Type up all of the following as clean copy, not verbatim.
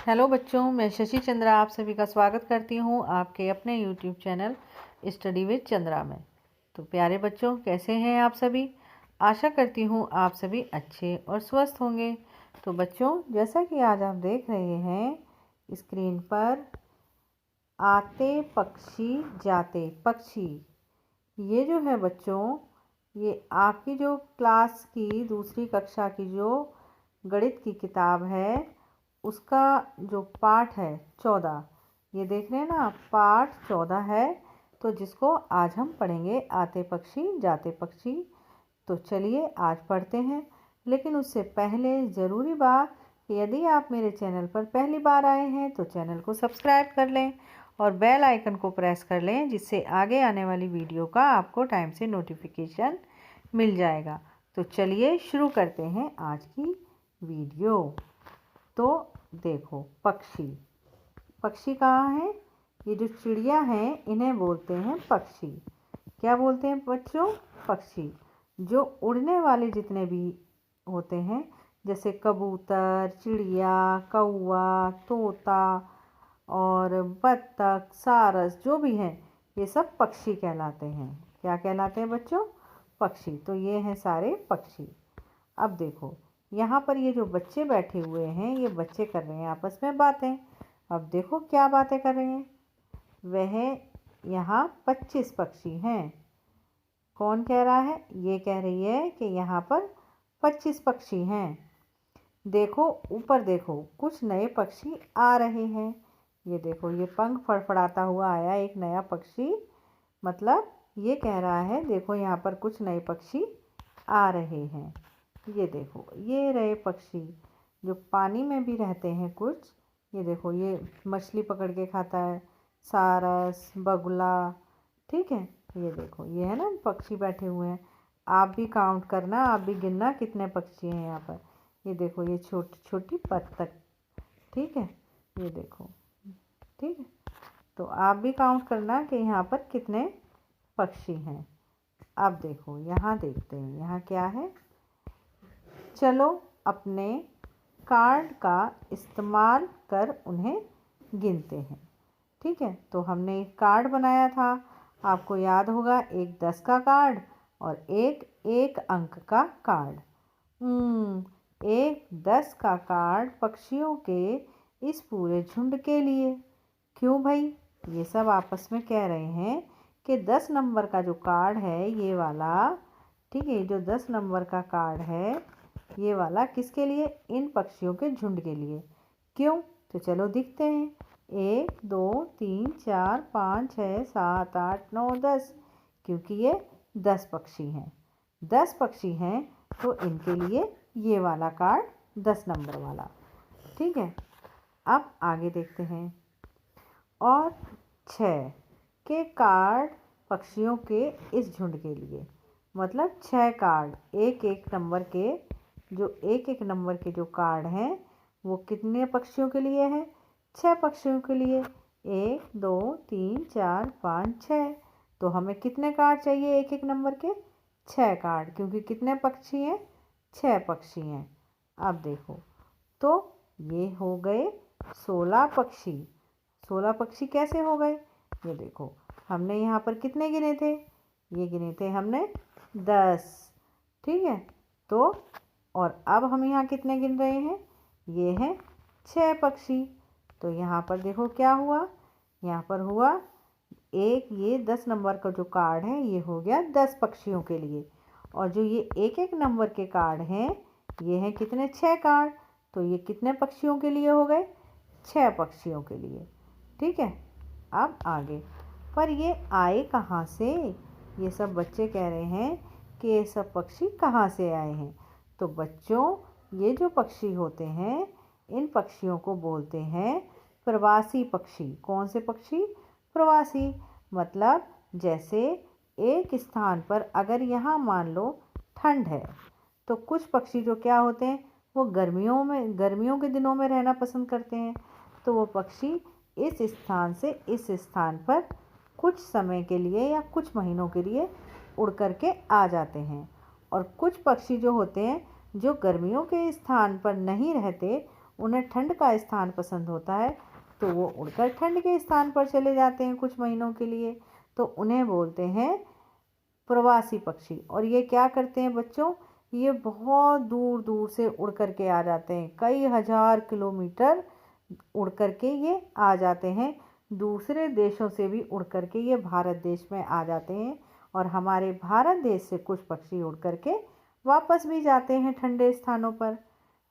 Hello बच्चों, मैं शशि चंद्रा आप सभी का स्वागत करती हूँ आपके अपने YouTube channel study with Chandra में। तो प्यारे बच्चों, कैसे हैं आप सभी। आशा करती हूँ आप सभी अच्छे और स्वस्थ होंगे। तो बच्चों, जैसा कि आज आप देख रहे हैं स्क्रीन पर, आते पक्षी जाते पक्षी, ये जो है बच्चों, ये आपकी जो क्लास की दूसरी कक्षा की जो गणित की किताब है उसका जो पाठ है 14, ये देख रहे हैं ना, पाठ 14 है। तो जिसको आज हम पढ़ेंगे आते पक्षी जाते पक्षी। तो चलिए आज पढ़ते हैं। लेकिन उससे पहले ज़रूरी बात कि यदि आप मेरे चैनल पर पहली बार आए हैं तो चैनल को सब्सक्राइब कर लें और बेल आइकन को प्रेस कर लें, जिससे आगे आने वाली वीडियो का आपको टाइम से नोटिफिकेशन मिल जाएगा। तो चलिए शुरू करते हैं आज की वीडियो। तो देखो, पक्षी, पक्षी कहाँ है? ये जो चिड़िया हैं इन्हें बोलते हैं पक्षी। क्या बोलते हैं बच्चों? पक्षी। जो उड़ने वाले जितने भी होते हैं, जैसे कबूतर, चिड़िया, कौवा, तोता और बत्तख, सारस, जो भी हैं ये सब पक्षी कहलाते हैं। क्या कहलाते हैं बच्चों? पक्षी। तो ये हैं सारे पक्षी। अब देखो, यहाँ पर ये जो बच्चे बैठे हुए हैं, ये बच्चे कर रहे हैं आपस में बातें। अब देखो क्या बातें कर रहे हैं। वह यहाँ 25 पक्षी हैं। कौन कह रहा है? ये कह रही है कि यहाँ पर 25 पक्षी हैं। देखो ऊपर, देखो कुछ नए पक्षी आ रहे हैं। ये देखो, ये पंख फड़फड़ाता हुआ आया एक नया पक्षी। मतलब ये कह रहा है देखो यहाँ पर कुछ नए पक्षी आ रहे हैं। ये देखो, ये रहे पक्षी जो पानी में भी रहते हैं कुछ। ये देखो, ये मछली पकड़ के खाता है, सारस, बगुला। ठीक है, ये देखो, ये है ना पक्षी बैठे हुए हैं। आप भी काउंट करना, आप भी गिनना कितने पक्षी हैं यहाँ पर। ये देखो, ये छोटी छोटी बत्तख। ठीक है, ये देखो। ठीक है, तो आप भी काउंट करना कि यहाँ पर कितने पक्षी हैं। अब देखो, यहाँ देखते हैं यहाँ क्या है। चलो अपने कार्ड का इस्तेमाल कर उन्हें गिनते हैं। ठीक है, तो हमने एक कार्ड बनाया था, आपको याद होगा, एक 10 का कार्ड और एक 1 अंक का कार्ड। एक 10 का कार्ड पक्षियों के इस पूरे झुंड के लिए। क्यों भाई? ये सब आपस में कह रहे हैं कि 10 नंबर का जो कार्ड है ये वाला, ठीक है, जो 10 नंबर का कार्ड है ये वाला किसके लिए? इन पक्षियों के झुंड के लिए। क्यों? तो चलो दिखते हैं। 1 2 3 4 5 6 7 8 9 10, क्योंकि ये 10 पक्षी हैं। 10 पक्षी हैं तो इनके लिए ये वाला कार्ड 10 नंबर वाला। ठीक है, अब आगे देखते हैं। और 6 के कार्ड पक्षियों के इस झुंड के लिए। मतलब 6 कार्ड एक एक नंबर के, जो एक एक नंबर के जो कार्ड हैं वो कितने पक्षियों के लिए हैं? 6 पक्षियों के लिए। 1 2 3 4 5 6। तो हमें कितने कार्ड चाहिए एक एक नंबर के? 6 कार्ड, क्योंकि कितने पक्षी हैं? 6 पक्षी हैं। अब देखो, तो ये हो गए 16 पक्षी। 16 पक्षी कैसे हो गए? ये देखो, हमने यहाँ पर कितने गिने थे? ये गिने थे हमने 10। ठीक है, तो और अब हम यहाँ कितने गिन रहे हैं? ये हैं 6 पक्षी। तो यहाँ पर देखो क्या हुआ। यहाँ पर हुआ एक, ये 10 नंबर का जो कार्ड है ये हो गया 10 पक्षियों के लिए। और जो ये एक एक नंबर के कार्ड हैं ये हैं कितने? 6 कार्ड। तो ये कितने पक्षियों के लिए हो गए? 6 पक्षियों के लिए। ठीक है, अब आगे। पर ये आए कहाँ से? ये सब बच्चे कह रहे हैं कि ये सब पक्षी कहाँ से आए हैं। तो बच्चों, ये जो पक्षी होते हैं इन पक्षियों को बोलते हैं प्रवासी पक्षी। कौन से पक्षी? प्रवासी। मतलब जैसे एक स्थान पर अगर यहाँ मान लो ठंड है, तो कुछ पक्षी जो क्या होते हैं वो गर्मियों के दिनों में रहना पसंद करते हैं। तो वो पक्षी इस स्थान से इस स्थान पर कुछ समय के लिए या कुछ महीनों के लिए उड़ कर के आ जाते हैं। और कुछ पक्षी जो होते हैं जो गर्मियों के स्थान पर नहीं रहते, उन्हें ठंड का स्थान पसंद होता है तो वो उड़कर ठंड के स्थान पर चले जाते हैं कुछ महीनों के लिए, तो उन्हें बोलते हैं प्रवासी पक्षी। और ये क्या करते हैं बच्चों, ये बहुत दूर दूर से उड़ कर के आ जाते हैं, कई हजार किलोमीटर उड़ कर के ये आ जाते हैं। दूसरे देशों से भी उड़ कर के ये भारत देश में आ जाते हैं और हमारे भारत देश से कुछ पक्षी उड़ कर के वापस भी जाते हैं ठंडे स्थानों पर।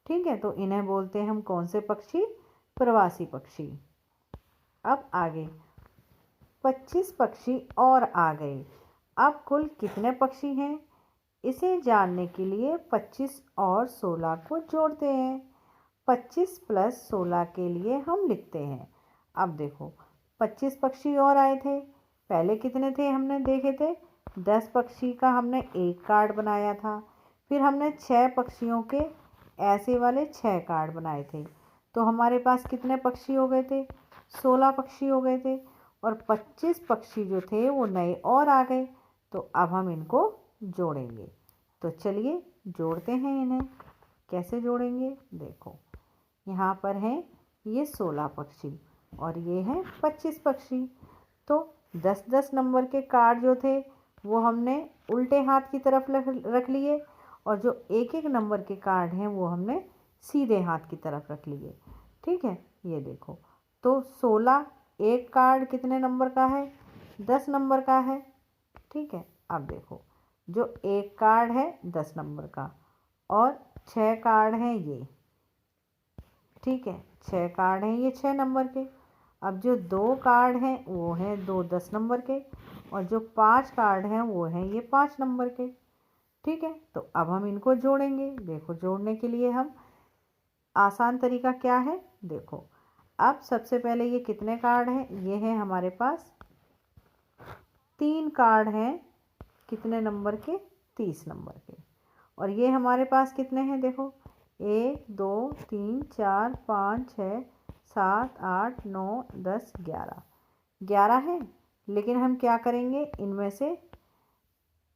ठीक है, तो इन्हें बोलते हैं हम कौन से पक्षी, प्रवासी पक्षी। अब आगे 25 पक्षी और आ गए। अब कुल कितने पक्षी हैं इसे जानने के लिए 25 और 16 को जोड़ते हैं। 25 प्लस 16 के लिए हम लिखते हैं, अब देखो 25 पक्षी और आए थे। पहले कितने थे हमने देखे थे, 10 पक्षी का हमने एक कार्ड बनाया था। फिर हमने 6 पक्षियों के ऐसे वाले 6 कार्ड बनाए थे, तो हमारे पास कितने पक्षी हो गए थे, 16 पक्षी हो गए थे। और 25 पक्षी जो थे वो नए और आ गए, तो अब हम इनको जोड़ेंगे। तो चलिए जोड़ते हैं इन्हें। कैसे जोड़ेंगे, देखो यहाँ पर हैं ये 16 पक्षी और ये हैं 25 पक्षी। तो 10-10 नंबर के कार्ड जो थे वो हमने उल्टे हाथ की तरफ रख लिए और जो एक एक नंबर के कार्ड हैं वो हमने सीधे हाथ की तरफ रख लिए। ठीक है, ये देखो तो 16 एक कार्ड कितने नंबर का है, 10 नंबर का है। ठीक है, अब देखो जो एक कार्ड है 10 नंबर का और 6 कार्ड हैं ये। ठीक है, 6 कार्ड हैं ये 6 नंबर के। अब जो 2 कार्ड हैं वो हैं 2 10 नंबर के और जो 5 कार्ड हैं वो हैं ये 5 नंबर के। ठीक है, तो अब हम इनको जोड़ेंगे। देखो जोड़ने के लिए हम आसान तरीका क्या है, देखो अब सबसे पहले ये कितने कार्ड हैं, ये हैं हमारे पास 3 कार्ड हैं कितने नंबर के, 30 नंबर के। और ये हमारे पास कितने हैं, देखो 1 2 3 4 5 6 7 8 9 10 11 हैं। लेकिन हम क्या करेंगे इनमें से,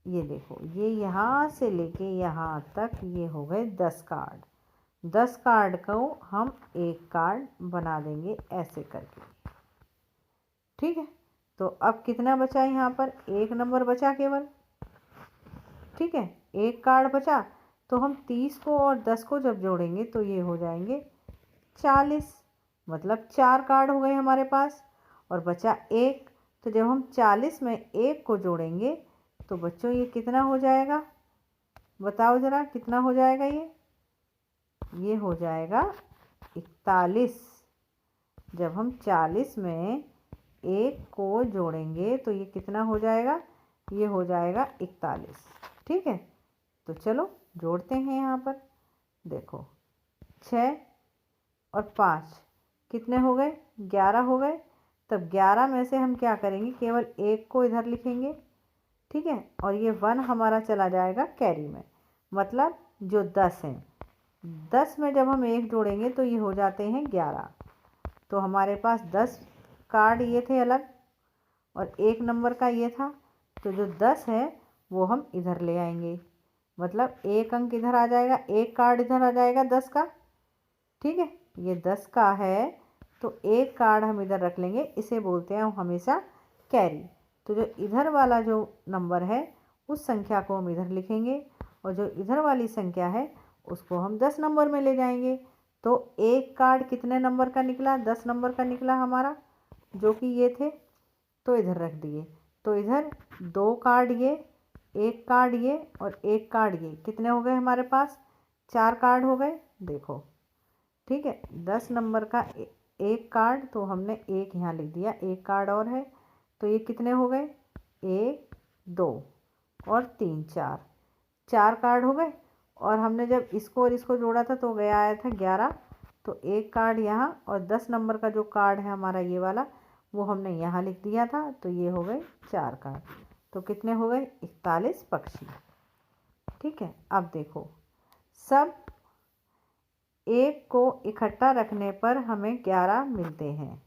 ये देखो ये यहाँ से लेके यहाँ तक ये हो गए 10 कार्ड। 10 कार्ड को हम एक कार्ड बना देंगे ऐसे करके। ठीक है, तो अब कितना बचा यहाँ पर, एक नंबर बचा केवल। ठीक है, एक कार्ड बचा, तो हम 30 को और 10 को जब जोड़ेंगे तो ये हो जाएंगे 40, मतलब 4 कार्ड हो गए हमारे पास और बचा एक। तो जब हम 40 में एक को जोड़ेंगे तो बच्चों ये कितना हो जाएगा, बताओ ज़रा कितना हो जाएगा, ये हो जाएगा 41। जब हम 40 में एक को जोड़ेंगे तो ये कितना हो जाएगा, ये हो जाएगा 41। ठीक है, तो चलो जोड़ते हैं यहाँ पर। देखो 6 और 5 कितने हो गए, 11 हो गए। तब 11 में से हम क्या करेंगे, केवल एक को इधर लिखेंगे। ठीक है, और ये 1 हमारा चला जाएगा कैरी में, मतलब जो 10 हैं, 10 में जब हम एक जोड़ेंगे तो ये हो जाते हैं 11। तो हमारे पास 10 कार्ड ये थे अलग और एक नंबर का ये था, तो जो 10 है वो हम इधर ले आएंगे, मतलब एक अंक इधर आ जाएगा, एक कार्ड इधर आ जाएगा 10 का। ठीक है, ये 10 का है तो एक कार्ड हम इधर रख लेंगे, इसे बोलते हैं हमेशा कैरी। तो जो इधर वाला जो नंबर है उस संख्या को हम इधर लिखेंगे और जो इधर वाली संख्या है उसको हम 10 नंबर में ले जाएंगे। तो एक कार्ड कितने नंबर का निकला, 10 नंबर का निकला हमारा, जो कि ये थे, तो इधर रख दिए। तो इधर 2 कार्ड ये, एक कार्ड ये और एक कार्ड ये, कितने हो गए हमारे पास, 4 कार्ड हो गए। देखो ठीक है, 10 नंबर का एक कार्ड, तो हमने एक यहाँ लिख दिया, एक कार्ड और है, तो ये कितने हो गए, 1 2 और 3 4, 4 कार्ड हो गए। और हमने जब इसको और इसको जोड़ा था तो गया आया था 11, तो एक कार्ड यहाँ और 10 नंबर का जो कार्ड है हमारा ये वाला वो हमने यहाँ लिख दिया था, तो ये हो गए 4 कार्ड। तो कितने हो गए, 41 पक्षी। ठीक है, अब देखो सब एक को इकट्ठा रखने पर हमें 11 मिलते हैं।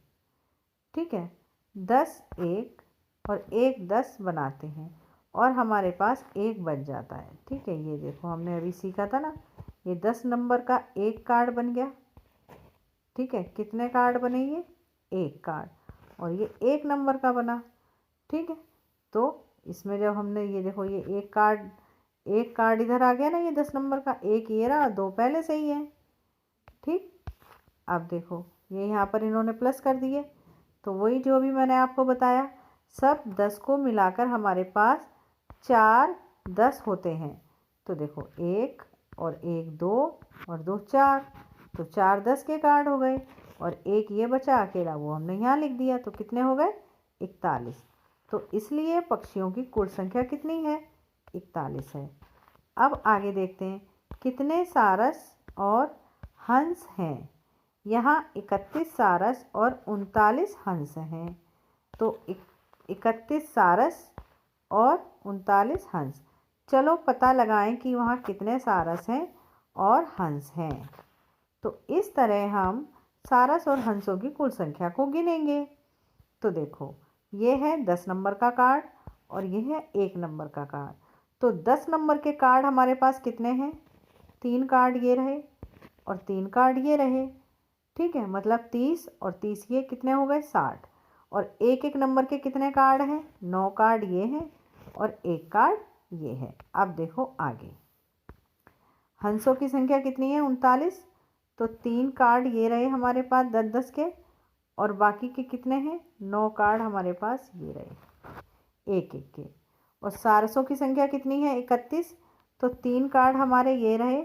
ठीक है, 10 एक और एक 10 बनाते हैं और हमारे पास एक बच जाता है। ठीक है, ये देखो हमने अभी सीखा था ना, ये 10 नंबर का एक कार्ड बन गया। ठीक है, कितने कार्ड बने ये? एक कार्ड, और ये एक नंबर का बना। ठीक है, तो इसमें जब हमने ये देखो ये एक कार्ड इधर आ गया ना, ये 10 नंबर का, एक ये रहा, दो पहले से ही है। ठीक, अब देखो ये यहाँ पर इन्होंने प्लस कर दिए, तो वही जो भी मैंने आपको बताया, सब 10 को मिलाकर हमारे पास 4 10 होते हैं। तो देखो एक और एक दो और दो चार, तो 4 10 के कार्ड हो गए, और एक ये बचा अकेला, वो हमने यहाँ लिख दिया, तो कितने हो गए? 41। तो इसलिए पक्षियों की कुल संख्या कितनी है? 41 है। अब आगे देखते हैं कितने सारस और हंस हैं। यहाँ 31 सारस और 39 हंस हैं। तो 31 सारस और 39 हंस। चलो पता लगाएं कि वहाँ कितने सारस हैं और हंस हैं। तो इस तरह हम सारस और हंसों की कुल संख्या को गिनेंगे। तो देखो ये है 10 नंबर का कार्ड और ये है 1 नंबर का कार्ड। तो 10 नंबर के कार्ड हमारे पास कितने हैं? 3 कार्ड ये रहे और 3 कार्ड ये रहे। ठीक है, मतलब 30 और 30 ये कितने हो गए? 60। और एक एक नंबर के कितने कार्ड हैं? 9 कार्ड ये हैं और एक कार्ड ये है। अब देखो आगे हंसों की संख्या कितनी है? 39। तो 3 कार्ड ये रहे हमारे पास 10 10 के, और बाकी के कितने हैं? 9 कार्ड हमारे पास ये रहे एक एक के। और सारसों की संख्या कितनी है? 31। तो 3 कार्ड हमारे ये रहे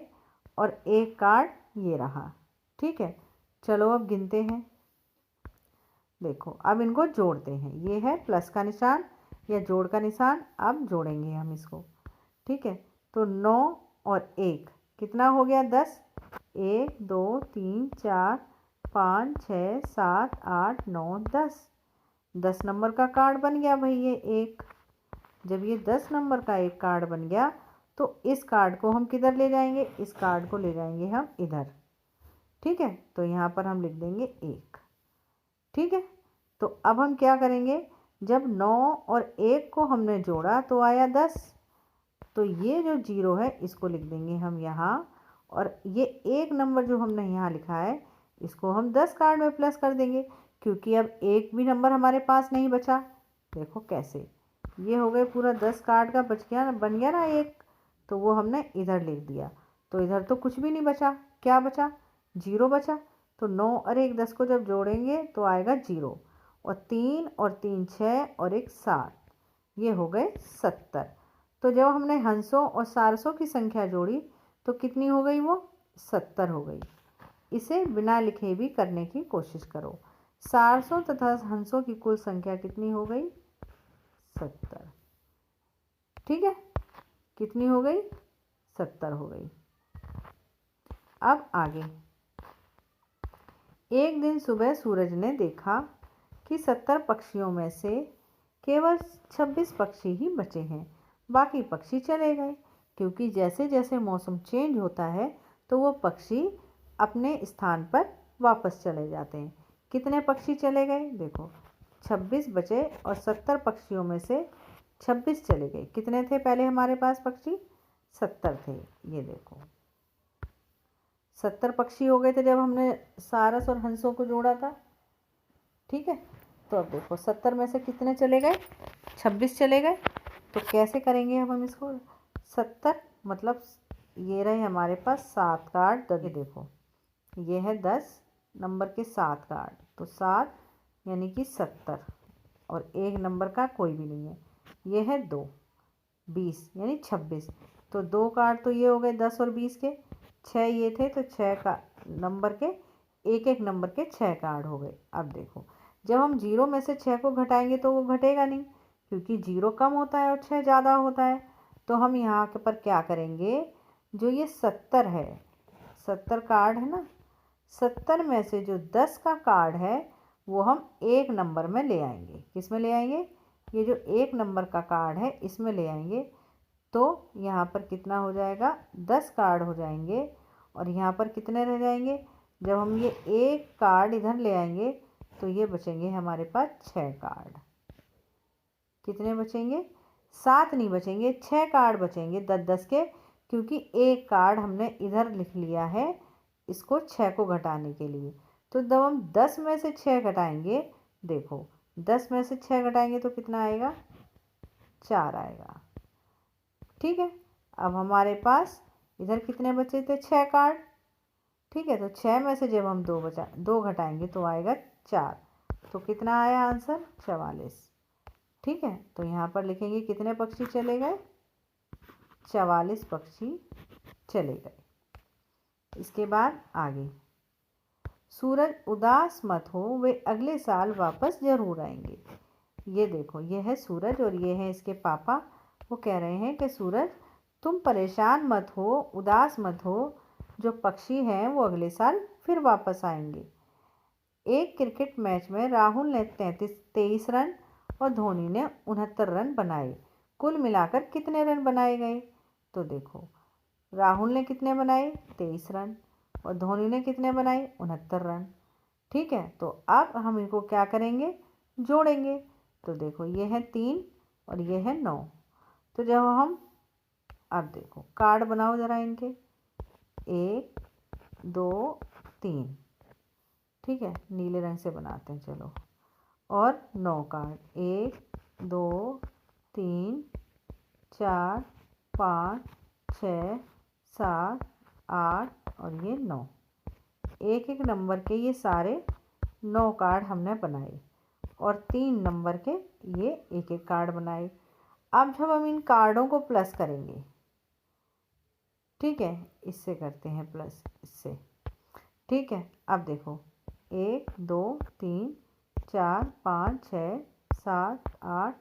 और एक कार्ड ये रहा। ठीक है, चलो अब गिनते हैं। देखो अब इनको जोड़ते हैं, ये है प्लस का निशान या जोड़ का निशान, अब जोड़ेंगे हम इसको। ठीक है, तो 9 और 1 कितना हो गया? 10। 1 2 3 4 5 6 7 8 9 10। 10 नंबर का कार्ड बन गया भाई ये एक। जब ये 10 नंबर का एक कार्ड बन गया तो इस कार्ड को हम किधर ले जाएंगे? इस कार्ड को ले जाएंगे हम इधर। ठीक है, तो यहाँ पर हम लिख देंगे 1। ठीक है, तो अब हम क्या करेंगे? जब 9 और 1 को हमने जोड़ा तो आया 10। तो ये जो 0 है इसको लिख देंगे हम यहाँ, और ये एक नंबर जो हमने यहाँ लिखा है इसको हम 10 कार्ड में प्लस कर देंगे, क्योंकि अब एक भी नंबर हमारे पास नहीं बचा। देखो कैसे, ये हो गए पूरा 10 कार्ड का बच गया, बन गया ना एक, तो वो हमने इधर लिख दिया। तो इधर तो कुछ भी नहीं बचा, क्या बचा? 0 बचा। तो 9 और 1 10 को जब जोड़ेंगे तो आएगा 0, और 3 और 3 6 और 1 7, ये हो गए 70। तो जब हमने हंसों और सारसों की संख्या जोड़ी तो कितनी हो गई? वो 70 हो गई। इसे बिना लिखे भी करने की कोशिश करो। सारसों तथा हंसों की कुल संख्या कितनी हो गई? 70। ठीक है, कितनी हो गई? 70 हो गई। अब आगे, एक दिन सुबह सूरज ने देखा कि 70 पक्षियों में से केवल 26 पक्षी ही बचे हैं, बाकी पक्षी चले गए। क्योंकि जैसे जैसे मौसम चेंज होता है तो वो पक्षी अपने स्थान पर वापस चले जाते हैं। कितने पक्षी चले गए? देखो 26 बचे और 70 पक्षियों में से 26 चले गए। कितने थे पहले हमारे पास पक्षी? 70 थे। ये देखो 70 पक्षी हो गए थे जब हमने सारस और हंसों को जोड़ा था। ठीक है, तो अब देखो 70 में से कितने चले गए? 26 चले गए। तो कैसे करेंगे अब हम इसको? 70 मतलब ये रहे हमारे पास 7 कार्ड। ये देखो ये है 10 नंबर के 7 कार्ड, तो 7 यानी कि 70, और एक नंबर का कोई भी नहीं है। ये है 2 20 यानी 26। तो 2 कार्ड तो ये हो गए 10 और 20 के, 6 ये थे, तो 6 का नंबर के एक एक नंबर के 6 कार्ड हो गए। अब देखो जब हम 0 में से 6 को घटाएंगे तो वो घटेगा नहीं, क्योंकि 0 कम होता है और 6 ज़्यादा होता है। तो हम यहाँ के पर क्या करेंगे? जो ये 70 है, 70 कार्ड है ना, 70 में से जो 10 का कार्ड है वो हम एक नंबर में ले आएंगे। किस में ले आएंगे? ये जो एक नंबर का कार्ड है इसमें ले आएंगे। तो यहाँ पर कितना हो जाएगा? 10 कार्ड हो जाएंगे, और यहाँ पर कितने रह जाएंगे? जब हम ये एक कार्ड इधर ले आएंगे तो ये बचेंगे हमारे पास 6 कार्ड। कितने बचेंगे? 7 नहीं बचेंगे, 6 कार्ड बचेंगे 10 10 के, क्योंकि एक कार्ड हमने इधर लिख लिया है इसको 6 को घटाने के लिए। तो जब हम 10 में से 6 घटाएंगे, देखो 10 में से 6 घटाएंगे तो कितना आएगा, 4 आएगा। ठीक है, अब हमारे पास इधर कितने बचे थे, 6 कार्ड। ठीक है, तो 6 में से जब हम 2 घटाएंगे तो आएगा 4, तो कितना आया आंसर, 44। ठीक है, तो यहाँ पर लिखेंगे कितने पक्षी चले गए, 44 पक्षी चले गए। इसके बाद आगे, सूरज उदास मत हो, वे अगले साल वापस जरूर आएंगे। ये देखो, ये है सूरज और ये है इसके पापा। वो कह रहे हैं कि सूरज तुम परेशान मत हो, उदास मत हो, जो पक्षी हैं वो अगले साल फिर वापस आएंगे। एक क्रिकेट मैच में राहुल ने 23 रन और धोनी ने 69 रन बनाए। कुल मिलाकर कितने रन बनाए गए, तो देखो राहुल ने कितने बनाए, 23 रन, और धोनी ने कितने बनाए, 69 रन। ठीक है, तो अब हम इनको क्या करेंगे, जोड़ेंगे। तो देखो ये है 3 और ये है 9। तो जब हम, अब देखो कार्ड बनाओ ज़रा इनके, 1 2 3। ठीक है, नीले रंग से बनाते हैं चलो। और 9 कार्ड, 1 2 3 4 5 6 7 8 और ये 9। एक एक नंबर के ये सारे 9 कार्ड हमने बनाए और 3 नंबर के ये एक एक कार्ड बनाए। अब जब हम इन कार्डों को प्लस करेंगे, ठीक है, इससे करते हैं प्लस, इससे। ठीक है, अब देखो 1 2 3 4 5 6 7 8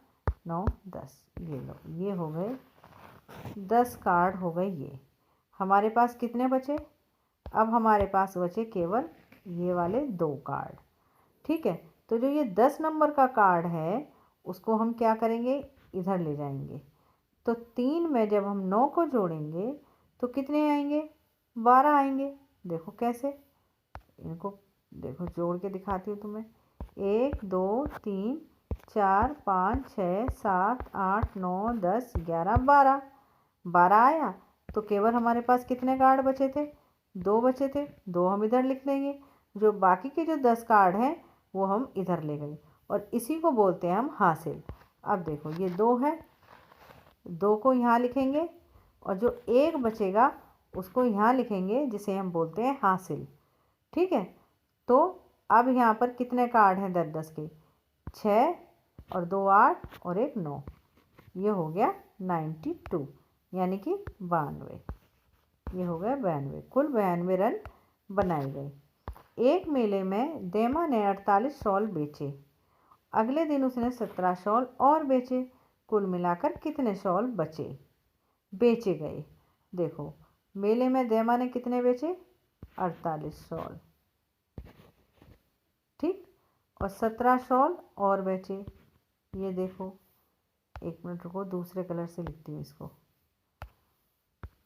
9 10, ये लो, ये हो गए 10 कार्ड हो गए। ये हमारे पास कितने बचे, अब हमारे पास बचे केवल ये वाले 2 कार्ड। ठीक है, तो जो ये 10 नंबर का कार्ड है उसको हम क्या करेंगे, इधर ले जाएंगे। तो 3 में जब हम 9 को जोड़ेंगे तो कितने आएंगे, 12 आएंगे। देखो कैसे, इनको देखो जोड़ के दिखाती हूँ तुम्हें। 1 2 3 4 5 6 7 8 9 10 11 12, 12 आया। तो केवल हमारे पास कितने कार्ड बचे थे, 2 बचे थे, 2 हम इधर लिख देंगे। जो बाकी के जो 10 कार्ड हैं वो हम इधर ले गए और इसी को बोलते हैं हम हासिल। अब देखो ये 2 है, 2 को यहाँ लिखेंगे और जो 1 बचेगा उसको यहाँ लिखेंगे, जिसे हम बोलते हैं हासिल। ठीक है, तो अब यहाँ पर कितने कार्ड हैं 10 10 के, 6 और 2 8 और 1 9, ये हो गया 92, यानी कि 92। ये हो गया 92, कुल 92 रन बनाए गए। एक मेले में देमा ने 48 शॉल बेचे। अगले दिन उसने 17 शॉल और बेचे। कुल मिलाकर कितने शॉल बेचे गए। देखो मेले में देमा ने कितने बेचे, 48 शॉल, ठीक, और 17 शॉल और बेचे। ये देखो, एक मिनट रुको, दूसरे कलर से लिखती हूँ इसको,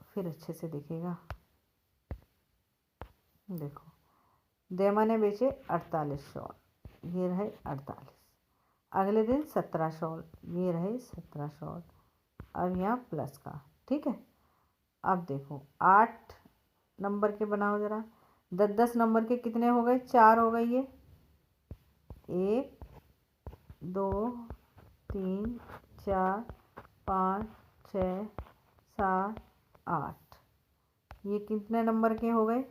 फिर अच्छे से दिखेगा। देखो देमा ने बेचे 48 शॉल, ये रहे 48। अगले दिन 17 शॉल, ये रहे 17 शॉल। अब यहाँ प्लस का, ठीक है। अब देखो 8 नंबर के बनाओ ज़रा, 10 10 नंबर के कितने हो गए, 4 हो गए। ये 1 2 3 4 5 6 7 8, ये कितने नंबर के हो गए,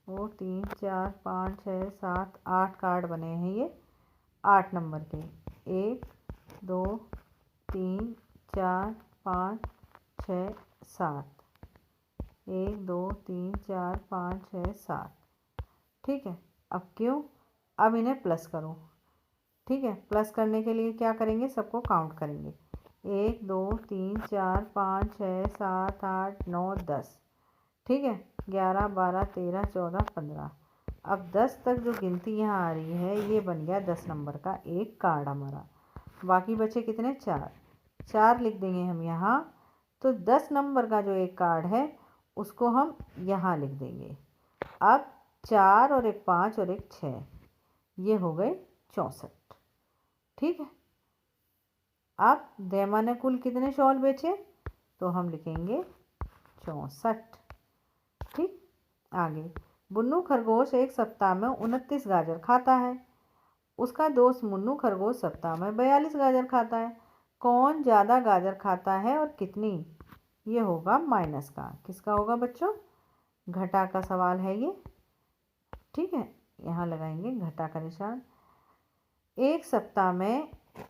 वो 3 4 5 6 7 8 कार्ड बने हैं ये 8 नंबर के। 1 2 3 4 5 6 7, 1 2 3 4 5 6 7, ठीक है। अब क्यों, अब इन्हें प्लस करो, ठीक है। प्लस करने के लिए क्या करेंगे, सबको काउंट करेंगे, 1 2 3 4 5 6 7 8 9 10, ठीक है। 11 12 13 14 15। अब 10 तक जो गिनती यहाँ आ रही है ये बन गया 10 नंबर का एक कार्ड हमारा। बाकी बचे कितने, 4, 4 लिख देंगे हम यहाँ। तो 10 नंबर का जो एक कार्ड है उसको हम यहाँ लिख देंगे। अब 4 और एक 5 और एक 6, ये हो गए 64, ठीक है। अब देमा ने कुल कितने शॉल बेचे, तो हम लिखेंगे 64, ठीक। आगे बुन्नू खरगोश एक सप्ताह में 29 गाजर खाता है। उसका दोस्त मुन्नू खरगोश सप्ताह में 42 गाजर खाता है। कौन ज़्यादा गाजर खाता है और कितनी? ये होगा माइनस का। किसका होगा बच्चों? घटा का सवाल है ये। ठीक है, यहाँ लगाएंगे घटा का निशान। एक सप्ताह में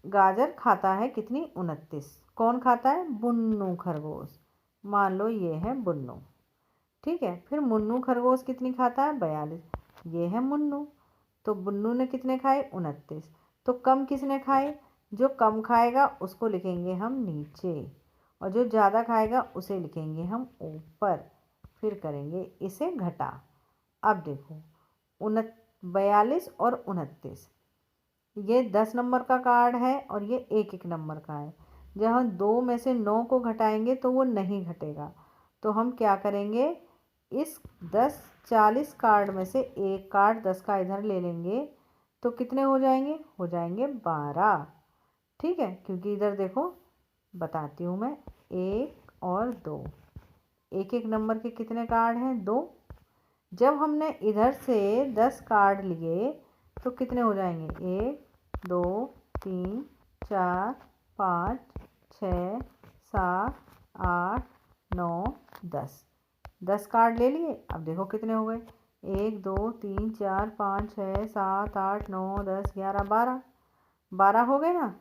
गाजर खाता है कितनी? 29। कौन खाता है? बुन्नू खरगोश। मान लो ये है बुन्नू। ठीक है, फिर मुन्नू खरगोश कितनी खाता है? 42। ये है मुन्नू। तो बुन्नू ने कितने खाए? 29। तो कम किसने खाए? जो कम खाएगा उसको लिखेंगे हम नीचे, और जो ज़्यादा खाएगा उसे लिखेंगे हम ऊपर। फिर करेंगे इसे घटा। अब देखो 42 और 29, ये 10 नंबर का कार्ड है और ये 1-1 नंबर का है। जब हम 2 में से 9 को घटाएंगे तो वो नहीं घटेगा। तो हम क्या करेंगे, इस 10-40 कार्ड में से एक कार्ड 10 का इधर ले लेंगे तो कितने हो जाएंगे? हो जाएंगे 12। ठीक है, क्योंकि इधर देखो बताती हूँ मैं, 1 और 2, 1-1 नंबर के कितने कार्ड हैं? 2। जब हमने इधर से 10 कार्ड लिए तो कितने हो जाएंगे? 1 2 3 4 5 6 7 8 9 10। 10 कार्ड ले लिए। अब देखो कितने हो गए? 1 2 3 4 5 6 7 8 9 10 11 12। 12 हो गए ना?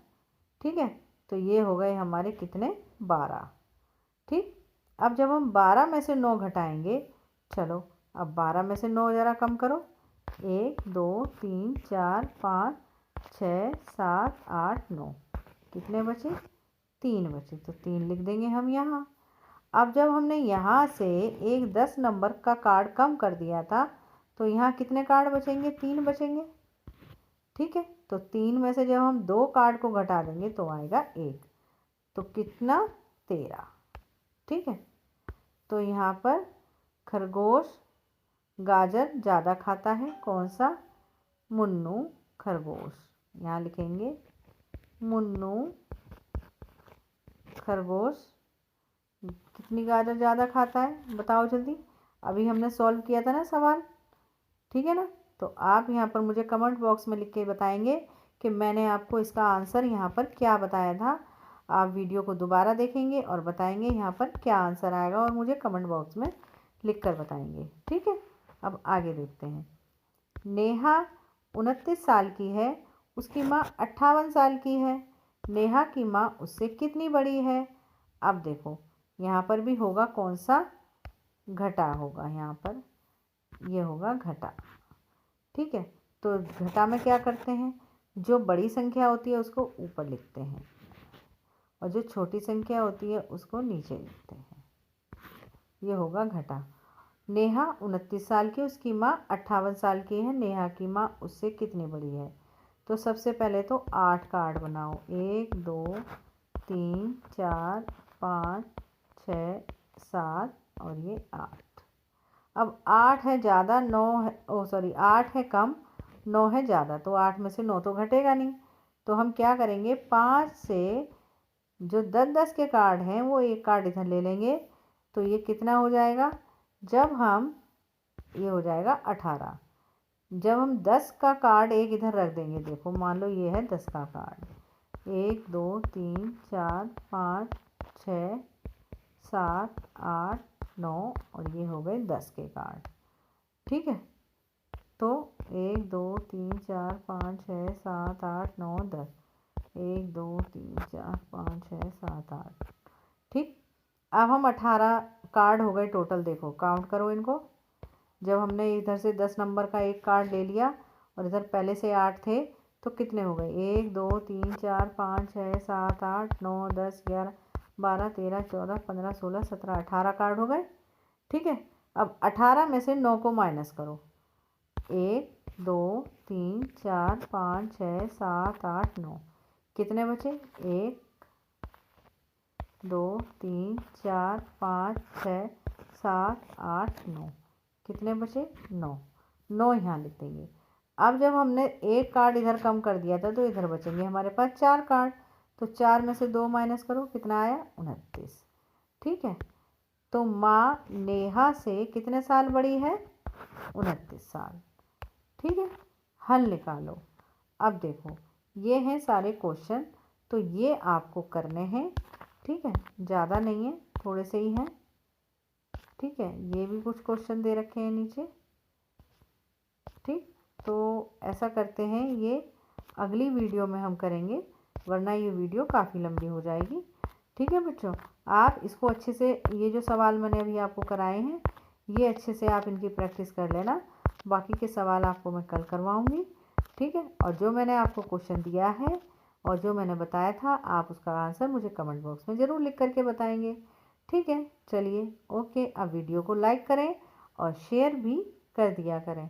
ठीक है, तो ये हो गए हमारे कितने? 12। ठीक, अब जब हम 12 में से 9 घटाएंगे, चलो अब 12 में से 9 ज़रा कम करो। 1 2 3 4 5 6 7 8 9, कितने बचे? 3 बचे। तो 3 लिख देंगे हम यहाँ। अब जब हमने यहाँ से एक 10 नंबर का कार्ड कम कर दिया था तो यहाँ कितने कार्ड बचेंगे? 3 बचेंगे। ठीक है, तो 3 में से जब हम 2 कार्ड को घटा देंगे तो आएगा 1। तो कितना? 13। ठीक है, तो यहाँ पर खरगोश गाजर ज़्यादा खाता है। कौन सा? मुन्नू खरगोश। यहाँ लिखेंगे मुन्नू खरगोश कितनी गाजर ज़्यादा खाता है? बताओ जल्दी। अभी हमने सॉल्व किया था ना सवाल, ठीक है ना? तो आप यहाँ पर मुझे कमेंट बॉक्स में लिख के बताएंगे कि मैंने आपको इसका आंसर यहाँ पर क्या बताया था। आप वीडियो को दोबारा देखेंगे और बताएंगे यहाँ पर क्या आंसर आएगा, और मुझे कमेंट बॉक्स में लिख कर बताएंगे। ठीक है, अब आगे देखते हैं। नेहा 29 साल की है, उसकी माँ 58 साल की है। नेहा की माँ उससे कितनी बड़ी है? अब देखो यहाँ पर भी होगा कौन सा? घटा होगा। यहाँ पर ये होगा घटा। ठीक है, तो घटा में क्या करते हैं, जो बड़ी संख्या होती है उसको ऊपर लिखते हैं और जो छोटी संख्या होती है उसको नीचे लिखते हैं। ये होगा घटा। नेहा 29 साल की, उसकी माँ 58 साल की है। नेहा की माँ उससे कितनी बड़ी है? तो सबसे पहले तो 8 कार्ड बनाओ। 1 2 3 4 5 6 7 और ये 8। अब 8 है ज़्यादा, 9 है, 8 है कम, 9 है ज़्यादा, तो 8 में से 9 तो घटेगा नहीं। तो हम क्या करेंगे, 5 से जो 10-10 के कार्ड हैं वो एक कार्ड इधर ले लेंगे। तो ये कितना हो जाएगा? जब हम ये हो जाएगा 18। जब हम 10 का कार्ड एक इधर रख देंगे, देखो मान लो ये है 10 का कार्ड, 1 2 3 4 5 6 7 8 9 और ये हो गए 10 के कार्ड। ठीक है, तो 1 2 3 4 5 6 7 8 9 10, 1 2 3 4 5 6 7 8। ठीक, अब हम 18 कार्ड हो गए टोटल। देखो काउंट करो इनको। जब हमने इधर से 10 नंबर का एक कार्ड ले लिया और इधर पहले से 8 थे तो कितने हो गए? 1 2 3 4 5 6 7 8 9 10 11 12 13 14 15 16 17 18 कार्ड हो गए। ठीक है, अब 18 में से 9 को माइनस करो। 1 2 3 4 5 6 7 8 9, कितने बचे? 1 2 3 4 5 6 7 8 9, कितने बचे? 9। 9 यहाँ लिख देंगे। अब जब हमने एक कार्ड इधर कम कर दिया था तो इधर बचेंगे हमारे पास 4 कार्ड। तो 4 में से 2 माइनस करो, कितना आया? 29। ठीक है, तो माँ नेहा से कितने साल बड़ी है? 29 साल। ठीक है, हल निकालो। अब देखो ये हैं सारे क्वेश्चन, तो ये आपको करने हैं। ठीक है, ज़्यादा नहीं है, थोड़े से ही हैं। ठीक है, ये भी कुछ क्वेश्चन दे रखे हैं नीचे। ठीक, तो ऐसा करते हैं, ये अगली वीडियो में हम करेंगे, वरना ये वीडियो काफ़ी लंबी हो जाएगी। ठीक है बच्चों, आप इसको अच्छे से, ये जो सवाल मैंने अभी आपको कराए हैं, ये अच्छे से आप इनकी प्रैक्टिस कर लेना। बाकी के सवाल आपको मैं कल करवाऊँगी। ठीक है, और जो मैंने आपको क्वेश्चन दिया है और जो मैंने बताया था, आप उसका आंसर मुझे कमेंट बॉक्स में ज़रूर लिख करके बताएंगे। ठीक है, चलिए ओके। अब वीडियो को लाइक करें और शेयर भी कर दिया करें।